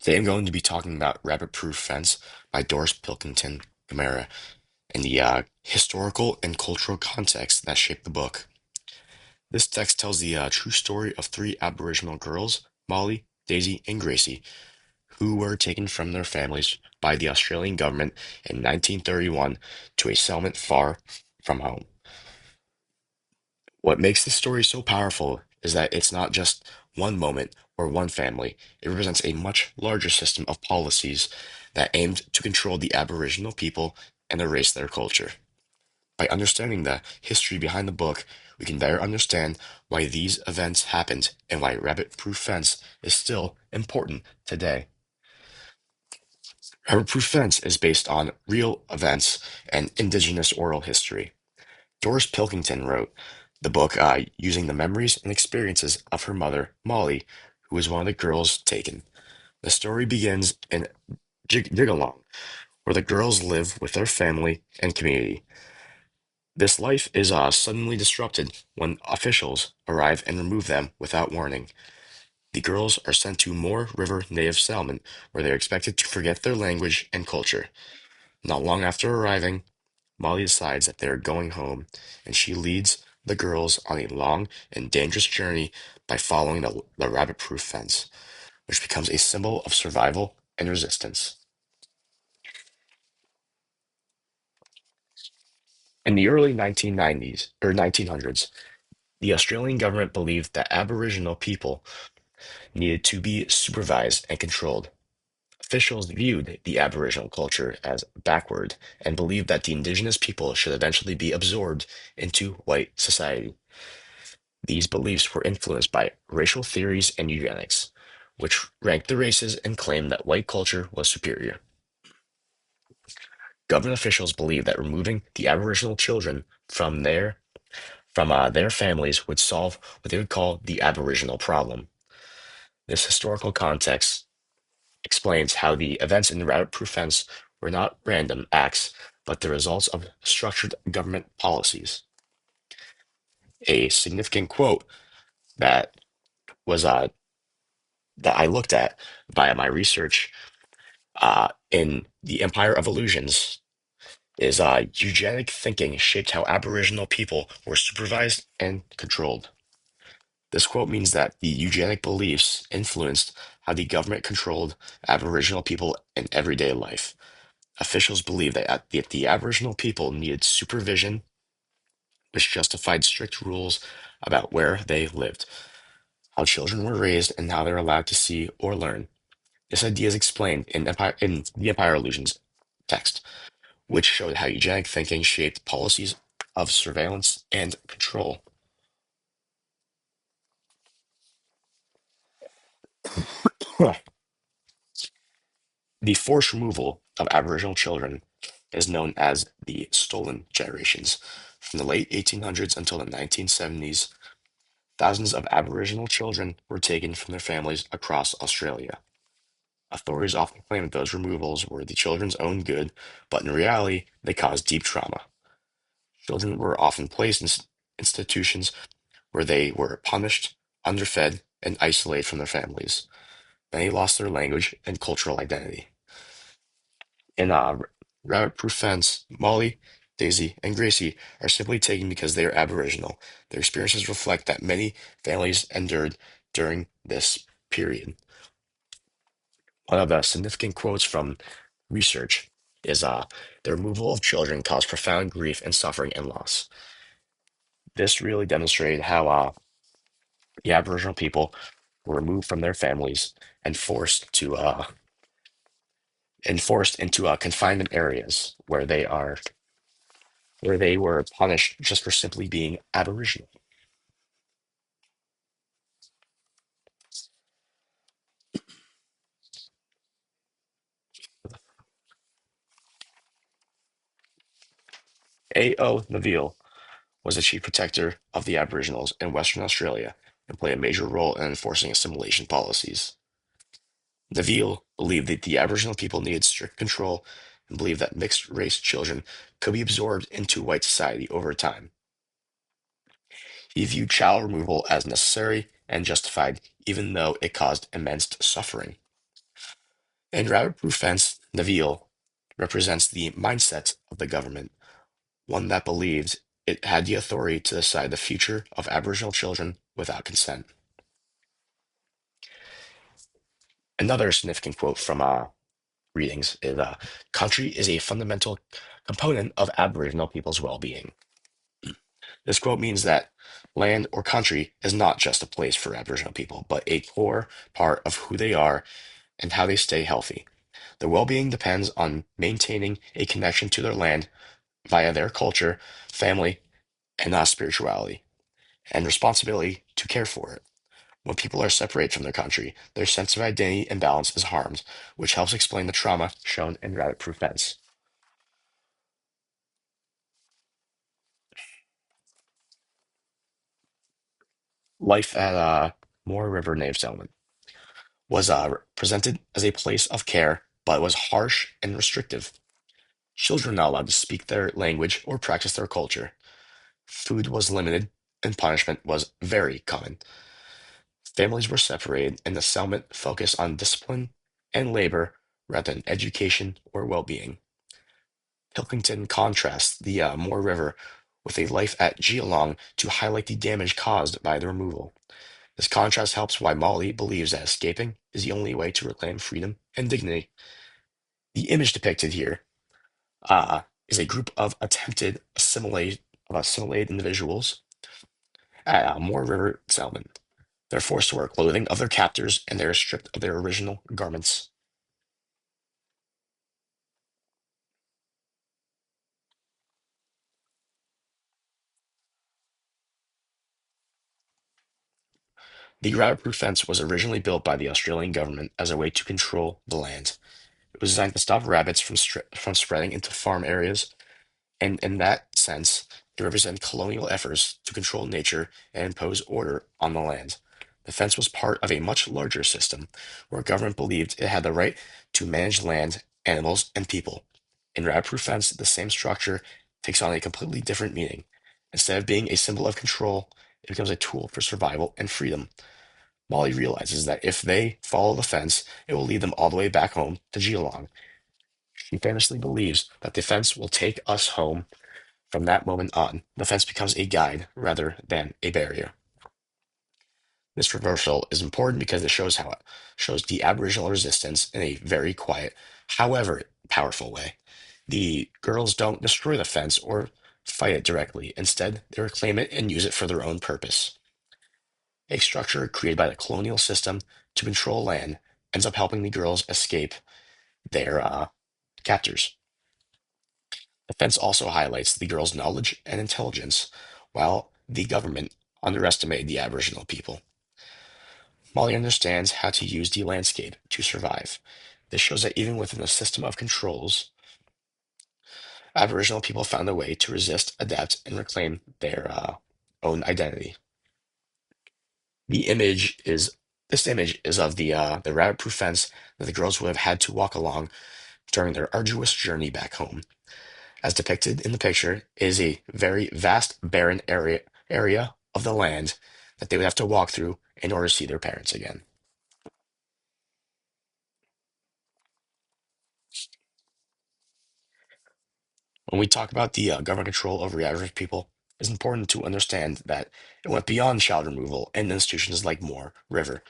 Today I'm going to be talking about Rabbit Proof Fence by Doris Pilkington Gamera and the historical and cultural context that shaped the book. This text tells the true story of three Aboriginal girls, Molly, Daisy, and Gracie, who were taken from their families by the Australian government in 1931 to a settlement far from home. What makes this story so powerful is that it's not just one moment or one family. It represents a much larger system of policies that aimed to control the Aboriginal people and erase their culture. By understanding the history behind the book, we can better understand why these events happened and why Rabbit Proof Fence is still important today. Rabbit Proof Fence is based on real events and Indigenous oral history. Doris Pilkington wrote the book using the memories and experiences of her mother, Molly, who was one of the girls taken. The story begins in Jigalong, where the girls live with their family and community. This life is suddenly disrupted when officials arrive and remove them without warning. The girls are sent to Moore River Native Settlement, where they are expected to forget their language and culture. Not long after arriving, Molly decides that they are going home, and she leads the girls on a long and dangerous journey by following the rabbit-proof fence, which becomes a symbol of survival and resistance. In the early 1990s or 1900s, the Australian government believed that Aboriginal people needed to be supervised and controlled. Officials viewed the Aboriginal culture as backward and believed that the Indigenous people should eventually be absorbed into white society. These beliefs were influenced by racial theories and eugenics, which ranked the races and claimed that white culture was superior. Government officials believed that removing the Aboriginal children from their families would solve what they would call the Aboriginal problem. This historical context explains how the events in the Rabbit-Proof Fence were not random acts, but the results of structured government policies. A significant quote that was that I looked at via my research in The Empire of Illusions is eugenic thinking shaped how Aboriginal people were supervised and controlled. This quote means that the eugenic beliefs influenced how the government controlled Aboriginal people in everyday life. Officials believed that the Aboriginal people needed supervision, which justified strict rules about where they lived, how children were raised, and how they were allowed to see or learn. This idea is explained in the Empire Illusions text, which showed how eugenic thinking shaped policies of surveillance and control. The forced removal of Aboriginal children is known as the Stolen Generations. From the late 1800s until the 1970s, thousands of Aboriginal children were taken from their families across Australia. Authorities often claim that those removals were the children's own good, but in reality, they caused deep trauma. Children were often placed in institutions where they were punished, underfed, and isolated from their families. Many lost their language and cultural identity. In Rabbit Proof Fence, Molly, Daisy, and Gracie are simply taken because they are Aboriginal. Their experiences reflect that many families endured during this period. One of the significant quotes from research is the removal of children caused profound grief and suffering and loss. This really demonstrated how the Aboriginal people were removed from their families and forced into confinement areas where they were punished just for simply being Aboriginal. A.O. Neville was the chief protector of the Aboriginals in Western Australia and played a major role in enforcing assimilation policies. Neville believed that the Aboriginal people needed strict control and believed that mixed race children could be absorbed into white society over time. He viewed child removal as necessary and justified, even though it caused immense suffering. In rabbit-proof fence, Naville represents the mindset of the government, one that believed it had the authority to decide the future of Aboriginal children without consent. Another significant quote from readings is country is a fundamental component of Aboriginal people's well-being. This quote means that land or country is not just a place for Aboriginal people, but a core part of who they are and how they stay healthy. Their well-being depends on maintaining a connection to their land via their culture, family, and spirituality, and responsibility to care for it. When people are separated from their country, their sense of identity and balance is harmed, which helps explain the trauma shown in rabbit-proof fence. Life at Moore River Native Settlement was presented as a place of care, but was harsh and restrictive. Children were not allowed to speak their language or practice their culture. Food was limited, and punishment was very common. Families were separated, and the settlement focused on discipline and labor rather than education or well-being. Pilkington contrasts the Moore River with a life at Geelong to highlight the damage caused by the removal. This contrast helps why Molly believes that escaping is the only way to reclaim freedom and dignity. The image depicted here is a group of assimilated individuals at Moore River Settlement. They're forced to wear clothing of their captors and they are stripped of their original garments. The rabbit-proof fence was originally built by the Australian government as a way to control the land. It was designed to stop rabbits from spreading into farm areas, and in that sense, it represented colonial efforts to control nature and impose order on the land. The fence was part of a much larger system where government believed it had the right to manage land, animals, and people. In rabbit-proof fence, the same structure takes on a completely different meaning. Instead of being a symbol of control, it becomes a tool for survival and freedom. Molly realizes that if they follow the fence, it will lead them all the way back home to Geelong. She famously believes that the fence will take us home. From that moment on, the fence becomes a guide rather than a barrier. This reversal is important because it shows the Aboriginal resistance in a very quiet, however powerful way. The girls don't destroy the fence or fight it directly. Instead, they reclaim it and use it for their own purpose. A structure created by the colonial system to control land ends up helping the girls escape their captors. The fence also highlights the girls' knowledge and intelligence, while the government underestimated the Aboriginal people. Molly understands how to use the landscape to survive. This shows that even within a system of controls, Aboriginal people found a way to resist, adapt, and reclaim their own identity. The image is This image is of the rabbit-proof fence that the girls would have had to walk along during their arduous journey back home. As depicted in the picture, it is a very vast, barren area of the land that they would have to walk through in order to see their parents again. When we talk about the government control over the average people, it's important to understand that it went beyond child removal and institutions like Moore River.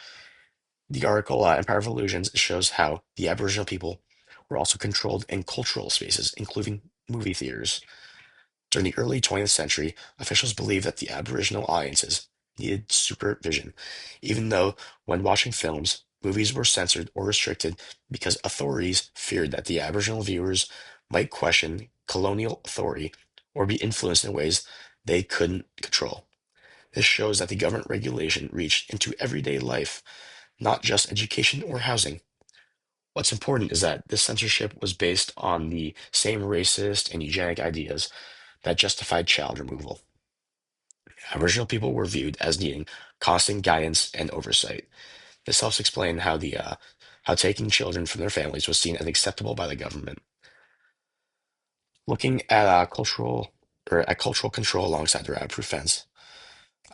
The article Empire of Illusions shows how the Aboriginal people were also controlled in cultural spaces, including movie theaters. During the early 20th century, officials believed that the Aboriginal audiences needed supervision, even though when watching films, movies were censored or restricted because authorities feared that the Aboriginal viewers might question colonial authority or be influenced in ways they couldn't control. This shows that the government regulation reached into everyday life, not just education or housing. What's important is that this censorship was based on the same racist and eugenic ideas that justified child removal. Aboriginal people were viewed as needing constant guidance and oversight. This helps explain how taking children from their families was seen as acceptable by the government. Looking at cultural control alongside the rabbit-proof fence,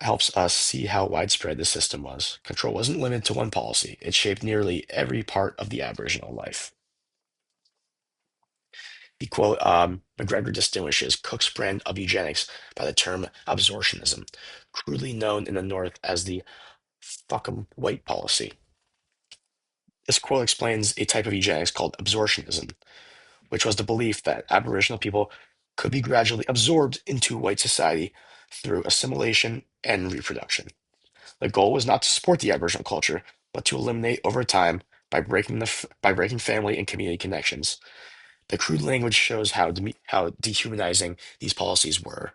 helps us see how widespread the system was. Control wasn't limited to one policy, it shaped nearly every part of the Aboriginal life. The quote McGregor distinguishes Cook's brand of eugenics by the term absorptionism, crudely known in the North as the fuck 'em white policy. This quote explains a type of eugenics called absorptionism, which was the belief that Aboriginal people could be gradually absorbed into white society through assimilation and reproduction. The goal was not to support the Aboriginal culture, but to eliminate over time by by breaking family and community connections. The crude language shows how dehumanizing these policies were,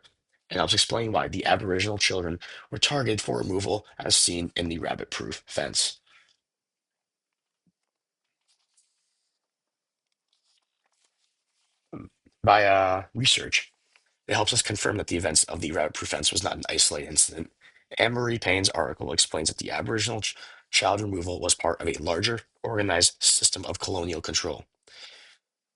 and helps explain why the Aboriginal children were targeted for removal, as seen in the rabbit-proof fence. By research, it helps us confirm that the events of the rabbit-proof fence was not an isolated incident. Anne-Marie Payne's article explains that the Aboriginal child removal was part of a larger, organized system of colonial control.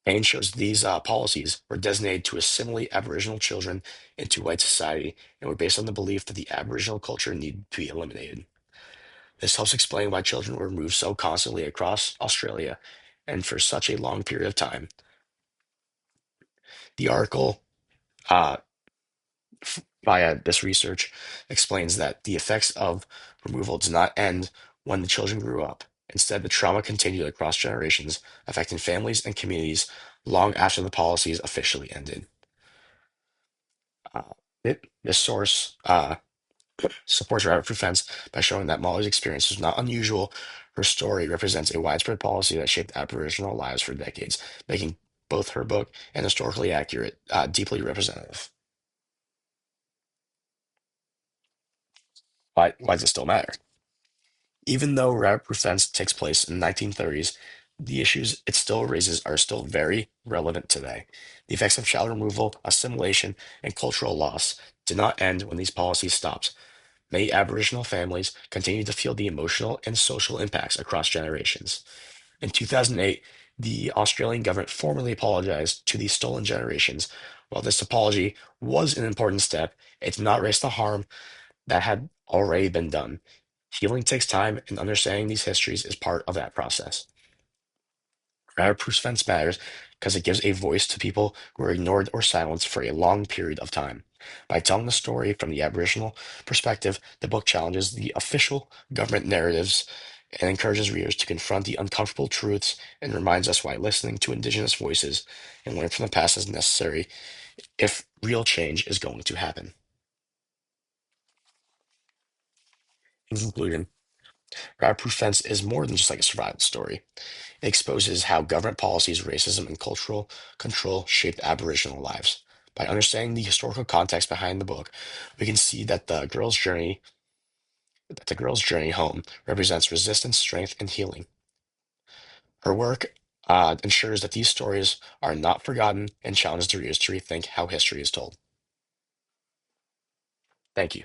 Payne shows these policies were designated to assimilate Aboriginal children into white society and were based on the belief that the Aboriginal culture needed to be eliminated. This helps explain why children were moved so constantly across Australia and for such a long period of time. The article, uh, via this research, explains that the effects of removal did not end when the children grew up. Instead, the trauma continued across generations, affecting families and communities long after the policies officially ended. Uh, this source supports rabbit proof fence by showing that Molly's experience was not unusual. Her story represents a widespread policy that shaped Aboriginal lives for decades, making both her book and historically accurate, deeply representative. Why does it still matter? Even though rabbit proof fence takes place in the 1930s, the issues it still raises are still very relevant today. The effects of child removal, assimilation, and cultural loss did not end when these policies stopped. Many Aboriginal families continue to feel the emotional and social impacts across generations. In 2008, the Australian government formally apologized to the stolen generations. While this apology was an important step, it did not erase the harm that had already been done. Healing takes time, and understanding these histories is part of that process. Proof fence matters because it gives a voice to people who were ignored or silenced for a long period of time. By telling the story from the Aboriginal perspective, the book challenges the official government narratives and encourages readers to confront the uncomfortable truths and reminds us why listening to Indigenous voices and learn from the past is necessary if real change is going to happen. In conclusion, Proof Fence is more than just like a survival story. It exposes how government policies, racism, and cultural control shaped Aboriginal lives. By understanding the historical context behind the book, we can see that the girl's journey home represents resistance, strength, and healing. Her work ensures that these stories are not forgotten and challenges the readers to rethink how history is told. Thank you.